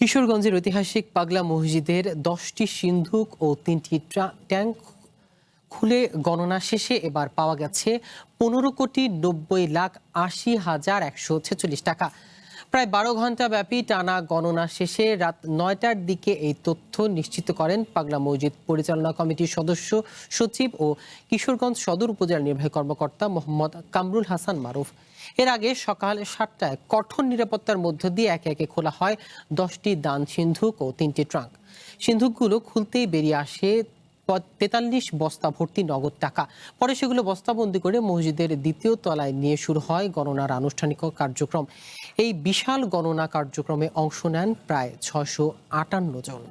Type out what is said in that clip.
কিশোরগঞ্জের ঐতিহাসিক পাগলা মসজিদের 10টি সিন্ধুক ও 3টি ট্যাঙ্ক খুলে গণনা শেষে এবার পাওয়া গেছে 15,90,80,146 টাকা। প্রায় 12 ঘন্টা ব্যাপী টানা গণনা শেষে রাত 9টার দিকে এই তথ্য নিশ্চিত করেন পাগলা মসজিদ পরিচালনা কমিটির সদস্য সচিব ও কিশোরগঞ্জ সদর উপজেলা নির্বাহী কর্মকর্তা মোহাম্মদ কামরুল হাসান মারুফ। এর আগে সকাল 7টায় কঠোর নিরাপত্তার মধ্য দিয়ে একে একে খোলা হয় 10টি দান সিন্ধুক ও 3টি ট্রাঙ্ক। সিন্ধুকগুলো খুলতেই বেরিয়ে আসে 43 বস্তা ভর্তি নগদ টাকা। পরে সেগুলো বস্তাবন্দি করে মসজিদের দ্বিতীয় তলায় নিয়ে শুরু হয় গণনার আনুষ্ঠানিক কার্যক্রম। এই বিশাল গণনা কার্যক্রমে অংশ নেন প্রায় 658 জন।